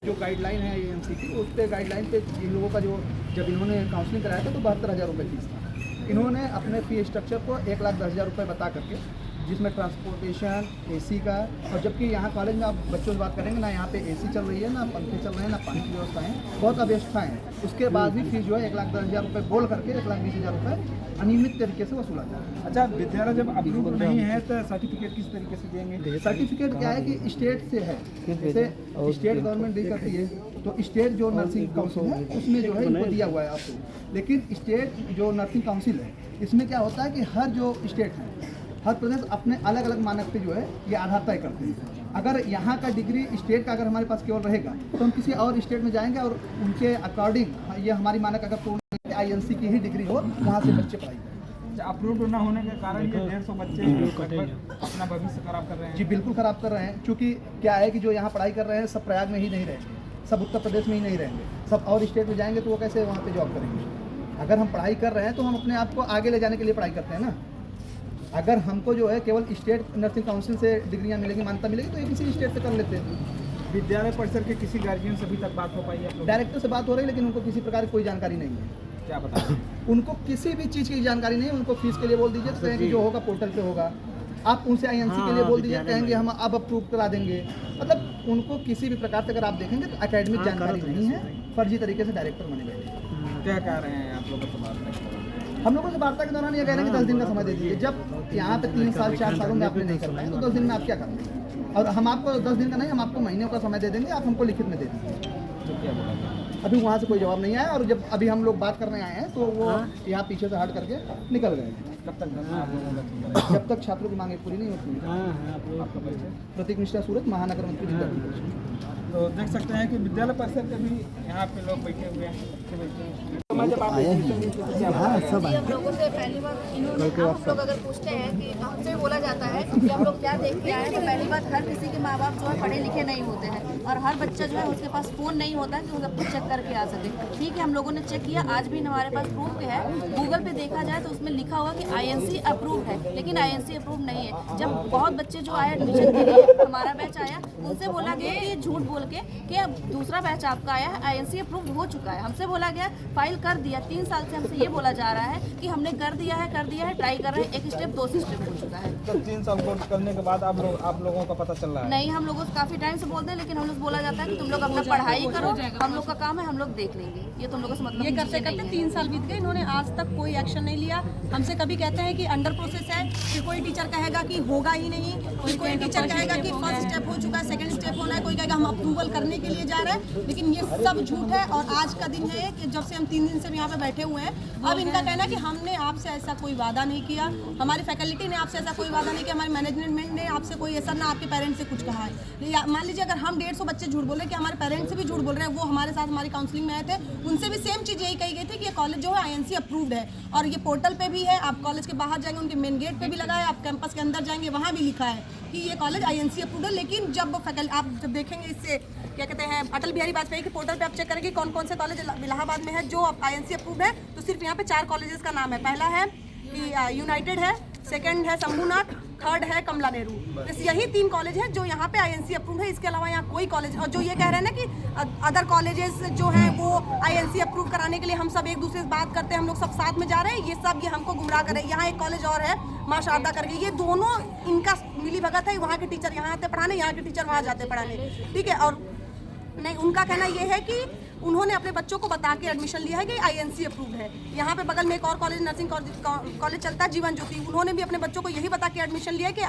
जो गाइडलाइन है एएमसी की, उस पे गाइडलाइन पे इन लोगों का जो जब इन्होंने काउंसलिंग कराया था तो 72,000 रुपये फीस था। इन्होंने अपने फी स्ट्रक्चर को 1,10,000 रुपये बता करके, जिसमें ट्रांसपोर्टेशन, एसी का, और जबकि यहाँ कॉलेज में आप बच्चों से बात करेंगे ना, यहाँ पे एसी चल रही है, ना पंखे चल रहे हैं, ना पानी की व्यवस्था है, बहुत अव्यवस्था है। उसके बाद भी फीस जो है 1,10,000 रुपये बोल करके 1,20,000 रुपये अनियमित तरीके से वसूला जाता है। अच्छा, विद्यालय जब अप्रूव नहीं है तो सर्टिफिकेट किस तरीके से देंगे? सर्टिफिकेट क्या है कि स्टेट से है, जैसे स्टेट गवर्नमेंट डी करती है, तो स्टेट जो नर्सिंग काउंसिल है उसमें जो है इनको दिया हुआ है आपको। लेकिन स्टेट जो नर्सिंग काउंसिल है, इसमें क्या होता है कि हर जो स्टेट है, हर प्रदेश अपने अलग अलग मानक पे जो है ये आधार तय करते हैं। अगर यहाँ का डिग्री स्टेट का अगर हमारे पास केवल रहेगा तो हम किसी और स्टेट में जाएंगे और उनके अकॉर्डिंग ये हमारी मानक अगर पूर्ण आईएनसी की ही डिग्री हो, वहाँ से बच्चे पढ़ाई करें। अप्रूव ना होने के कारण ये 150 बच्चे अपना भविष्य खराब कर रहे हैं। जी बिल्कुल ख़राब कर रहे हैं, क्योंकि क्या है कि जो यहाँ पढ़ाई कर रहे हैं सब प्रयाग में ही नहीं रहेंगे, सब उत्तर प्रदेश में ही नहीं रहेंगे, सब और स्टेट में जाएंगे तो वो कैसे वहाँ पे जॉब करेंगे। अगर हम पढ़ाई कर रहे हैं तो हम अपने आप को आगे ले जाने के लिए पढ़ाई करते हैं ना। अगर हमको जो है केवल स्टेट नर्सिंग काउंसिल से डिग्रियाँ मिलेगी, मान्यता मिलेगी, तो ये किसी स्टेट से कर लेते हैं। विद्यालय परिसर के किसी गार्जियन से अभी तक बात हो पाई है? डायरेक्टर से बात हो रही है, लेकिन उनको किसी प्रकार की कोई जानकारी नहीं है। क्या बता? उनको किसी भी चीज़ की जानकारी नहीं है। उनको फीस के लिए बोल दीजिए तो कहेंगे जो होगा पोर्टल पे होगा। आप उनसे आईएनसी के लिए बोल दीजिए, कहेंगे हम अब अप्रूव करा देंगे। मतलब उनको किसी भी प्रकार से अगर आप देखेंगे तो एकेडमिक जानकारी नहीं है, फर्जी तरीके से डायरेक्टर बने गए। क्या कह रहे हैं आप लोगों से बात? हम लोगों से वार्ता के दौरान ये कह रहे हैं कि 10 दिन का समय दे दीजिए। जब यहाँ पे 3 साल 4 सालों में आपने नहीं करना है तो 10 दिन में आप क्या करेंगे? और हम आपको 10 दिन का नहीं, हम आपको महीने का समय दे देंगे, आप हमको लिखित में दे दीजिए। तो क्या बोला? अभी वहाँ से कोई जवाब नहीं आया, और जब अभी हम लोग बात करने आए हैं तो वो यहाँ पीछे से हट करके निकल गए। कब तक धरना आप लोगों का? जब तक छात्रों की मांगे पूरी नहीं होती। आपका परिचय? प्रतीक मिश्रा, सूरत, महानगर मंत्री विद्यार्थी परिषद। तो देख सकते हैं कि विद्यालय परिसर के भी यहाँ पे लोग बैठे हुए हैं, बच्चे बैठे हैं। जब आप जी, हम लोगों से पहली बार हम लोग अगर पूछते हैं कि हमसे बोला जाता है कि हम लोग क्या देख के आए हैं, तो पहली बात हर किसी के माँ बाप जो है पढ़े लिखे नहीं होते हैं, और हर बच्चा जो है उसके पास फ़ोन नहीं होता है कि वो सब कुछ चेक करके आ सके। ठीक है, हम लोगों ने चेक किया, आज भी हमारे पास प्रूफ है। गूगल पे देखा जाए तो उसमें लिखा हुआ कि आईएनसी अप्रूव है, लेकिन आईएनसी अप्रूव नहीं है। जब बहुत बच्चे जो आए एडमिशन के लिए, हमारा बैच आया, उनसे बोला गया कि झूठ बोल के कि अब दूसरा बैच आपका आया है, आईएनसी अप्रूव हो चुका है। हमसे बोला गया फाइल कर दिया। 3 साल से हमसे ये बोला जा रहा है कि हमने कर दिया है, ट्राई कर रहे हैं, 1 स्टेप 2 स्टेप हो चुका है। तो 3 साल कोर्स करने के बाद आप लोगों का पता चल रहा है? नहीं, हम लोगों से काफी टाइम से बोलते हैं, लेकिन हम लोग बोला जाता है कि तुम लोग अपना पढ़ाई करो, हम लोग का काम है, हम लोग देख लेंगे। ये तुम लोगों से मतलब ये करते करते 3 साल बीत गए, इन्होंने आज तक कोई एक्शन नहीं लिया। हमसे कभी कहते हैं कि अंडर प्रोसेस है, फिर कोई टीचर कहेगा कि होगा ही नहीं, फिर कोई टीचर कहेगा कि फर्स्ट स्टेप हो चुका है, सेकंड स्टेप होना है, कोई कहेगा हम अप्रूवल करने के लिए जा रहे हैं। लेकिन ये सब झूठ है। और आज का दिन है कि जब से हम 3 दिन से यहाँ पे बैठे हुए हैं, अब इनका कहना है कि हमने आपसे ऐसा कोई वादा नहीं किया, हमारी फैकल्टी ने आपसे ऐसा कोई वादा नहीं किया, हमारी मैनेजमेंट ने आपसे कोई ऐसा ना आपके पेरेंट्स से कुछ कहा है। मान लीजिए अगर हम 150 बच्चे झूठ बोल रहे हैं कि हमारे पेरेंट्स से भी झूठ बोल रहे हैं, वो हमारे साथ हमारी काउंसलिंग में आए थे, उनसे भी सेम चीज़ यही कही गई थी कि ये कॉलेज जो है आईएनसी अप्रूव्ड है, और ये पोर्टल पे भी है। आप कॉलेज के बाहर जाएंगे, उनके मेन गेट पे भी लगा है, आप कैंपस के अंदर जाएंगे वहाँ भी लिखा है कि ये कॉलेज आईएनसी अप्रूव्ड है। लेकिन जब आप जब देखेंगे इससे क्या कहते हैं अटल बिहारी वाजपेयी के पोर्टल पे आप चेक करेंगे कौन कौन से कॉलेज इलाहाबाद में है जो आईएनसी अप्रूव्ड है, तो सिर्फ यहाँ पे 4 कॉलेजेस का नाम है। पहला है कि यूनाइटेड है, सेकंड है शंभूनाथ, थर्ड है कमला नेहरू। बस यही 3 कॉलेज हैं जो यहाँ पे आईएनसी अप्रूव्ड है। इसके अलावा यहाँ कोई कॉलेज, और जो ये कह रहे हैं ना कि अदर कॉलेजेस जो हैं वो आईएनसी अप्रूव कराने के लिए हम सब एक दूसरे से बात करते हैं, हम लोग सब साथ में जा रहे हैं, ये हमको गुमराह कर रहे हैं। यहाँ एक कॉलेज और है माँ शारदा करके, ये दोनों इनका मिली भगत है। वहाँ के टीचर यहाँ आते पढ़ाने, यहाँ के टीचर वहाँ जाते पढ़ाने, ठीक है। और नहीं, उनका कहना ये है कि उन्होंने अपने बच्चों को बता के एडमिशन लिया है कि आईएनसी अप्रूव्ड है। यहाँ पे बगल में एक और कॉलेज नर्सिंग कॉलेज चलता है जीवन ज्योति, उन्होंने भी अपने बच्चों को यही बता के एडमिशन लिया है कि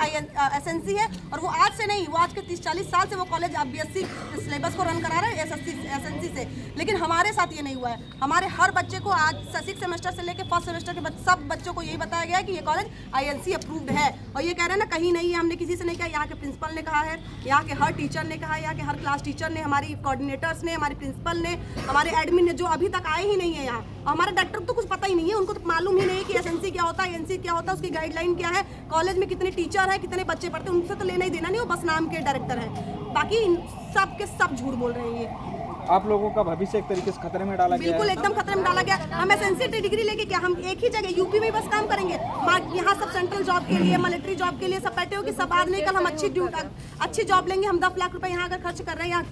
एसएनसी है। और वो आज से नहीं, वो आज के 30-40 साल से वो कॉलेज बीएससी सिलेबस को रन करा रहे हैं एसएनसी से। लेकिन हमारे साथ ये नहीं हुआ है। हमारे हर बच्चे को आज 6 सेमेस्टर से लेकर 1st सेमेस्टर के सब बच्चों को यही बताया गया है कि ये कॉलेज आईएनसी अप्रूव्ड है। और ये कह रहे हैं ना कहीं नहीं है, हमने किसी से नहीं कहा, यहाँ के प्रिंसिपल ने कहा है, यहाँ के हर टीचर ने कहा है, यहाँ के हर क्लास टीचर ने, हमारी कोऑर्डिनेटर्स ने, हमारे प्रिंसिपल ने, हमारे एडमिन ने, जो अभी तक आए ही नहीं है यहाँ। हमारे डॉक्टर को तो कुछ पता ही नहीं है, उनको तो मालूम ही नहीं है कि एसएनसी क्या होता है, एनसी क्या होता है, उसकी गाइडलाइन क्या है, कॉलेज में कितने टीचर हैं, कितने बच्चे पढ़ते हैं, उनसे तो लेना ही देना नहीं, वो बस नाम के डायरेक्टर हैं। बाकी सब के सब झूठ बोल रहे हैं ये। आप लोगों का भविष्य एक तरीके से खतरे में डाला गया बिल्कुल है। एकदम खतरे में डाला गया। हम एसएनसी डिग्री लेके क्या हम एक ही जगह यूपी में बस काम करेंगे? यहाँ सब सेंट्रल जॉब के लिए, मिलिट्री जॉब के लिए सब बैठे हो कि सब आज नहीं कल हम अच्छी जॉब लेंगे। हम 10 लाख रुपए यहाँ अगर खर्च कर रहे हैं,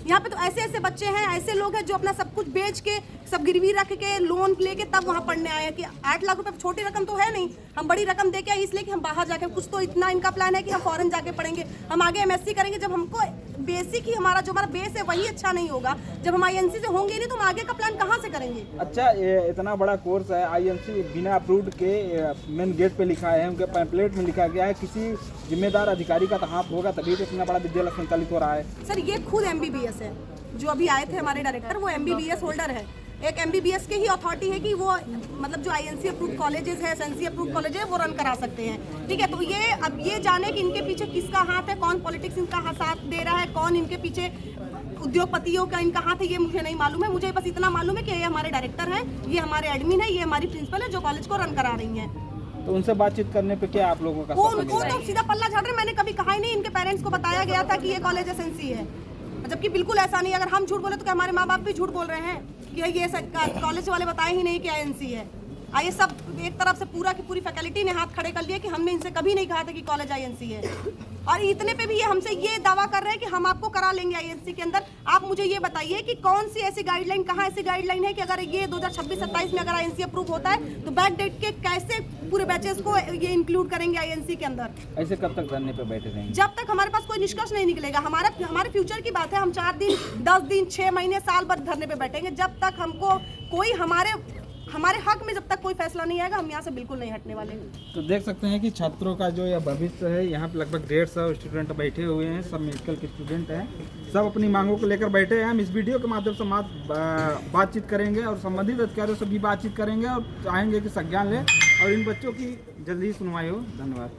यहाँ पे तो ऐसे ऐसे बच्चे हैं, ऐसे लोग हैं जो अपना सब कुछ बेच के, सब गिरवी रख के, लोन लेके तब वहाँ पढ़ने आए हैं कि 8 लाख रुपए छोटी रकम तो है नहीं। हम बड़ी रकम दे के आए इसलिए कि हम बाहर जाके, कुछ तो इतना इनका प्लान है कि हम फॉरेन जाके पढ़ेंगे, हम आगे एमएससी करेंगे। जब हमको बेसिक ही हमारा जो हमारा बेस है वही अच्छा नहीं होगा, जब हम आईएनसी से होंगे नहीं तो हम आगे का प्लान कहाँ से करेंगे? अच्छा, ये इतना बड़ा कोर्स है, आईएनसी बिना अप्रूव्ड के मेन गेट पे लिखा है, उनके पैम्पलेट में लिखा गया है, किसी जिम्मेदार अधिकारी का तो हाथ होगा तभी तो इतना बड़ा विद्यालय संचालित हो रहा है। सर ये खुद एमबीबीएस है, जो अभी आए थे हमारे डायरेक्टर, वो एमबीबीएस होल्डर है। एक एमबीबीएस के ही अथॉरिटी है कि वो मतलब जो आईएनसी अप्रूव्ड कॉलेजेस है, एसएनसी अप्रूव्ड कॉलेज है, वो रन करा सकते हैं। ठीक है, तो ये अब ये जाने कि इनके पीछे किसका हाथ है, कौन पॉलिटिक्स इनका साथ दे रहा है, कौन इनके पीछे उद्योगपतियों का इनका हाथ है, ये मुझे नहीं मालूम है। मुझे बस इतना मालूम है कि ये हमारे डायरेक्टर हैं, ये हमारे एडमिन है, ये हमारी प्रिंसिपल है जो कॉलेज को रन करा रही हैं। तो उनसे बातचीत करने पे क्या आप लोगों का वो सफल उनको है? तो सीधा पल्ला झाड़ रहे। मैंने कभी कहा ही नहीं, इनके पेरेंट्स को बताया गया था कि ये कॉलेज एसएनसी है, जबकि बिल्कुल ऐसा नहीं। अगर हम झूठ बोले तो क्या हमारे माँ बाप भी झूठ बोल रहे हैं कि ये कॉलेज वाले बताए ही नहीं कि आईएनसी है? ये सब एक तरफ से पूरा की पूरी फैकल्टी ने हाथ खड़े कर लिए कि हमने इनसे कभी नहीं कहा था कि कॉलेज आईएनसी है, और इतने पे भी ये हमसे ये दावा कर रहे हैं कि हम आपको करा लेंगे आईएनसी के अंदर। आप मुझे ये बताइए कि कौन सी ऐसी गाइडलाइन, कहाँ ऐसी गाइडलाइन है कि अगर ये 2026-27 में अगर आईएनसी अप्रूव होता है तो बैक डेट के कैसे पूरे बैचेस को ये इंक्लूड करेंगे आईएनसी के अंदर? ऐसे कब तक धरने पे बैठे रहेंगे? जब तक हमारे पास कोई निष्कर्ष नहीं निकलेगा। हमारे फ्यूचर की बात है, हम 4 दिन, 10 दिन, 6 महीने, साल भर धरने पे बैठेंगे जब तक हमको कोई हमारे हक में जब तक कोई फैसला नहीं आएगा। हम यहाँ से बिल्कुल नहीं हटने वाले। तो देख सकते हैं कि छात्रों का जो यह भविष्य है, यहाँ पे लगभग 150 स्टूडेंट बैठे हुए हैं, सब मेडिकल के स्टूडेंट हैं, सब अपनी मांगों को लेकर बैठे हैं। हम इस वीडियो के माध्यम से बातचीत करेंगे और संबंधित अधिकारियों से भी बातचीत करेंगे और चाहेंगे कि संज्ञान लें और इन बच्चों की जल्दी ही सुनवाई हो। धन्यवाद।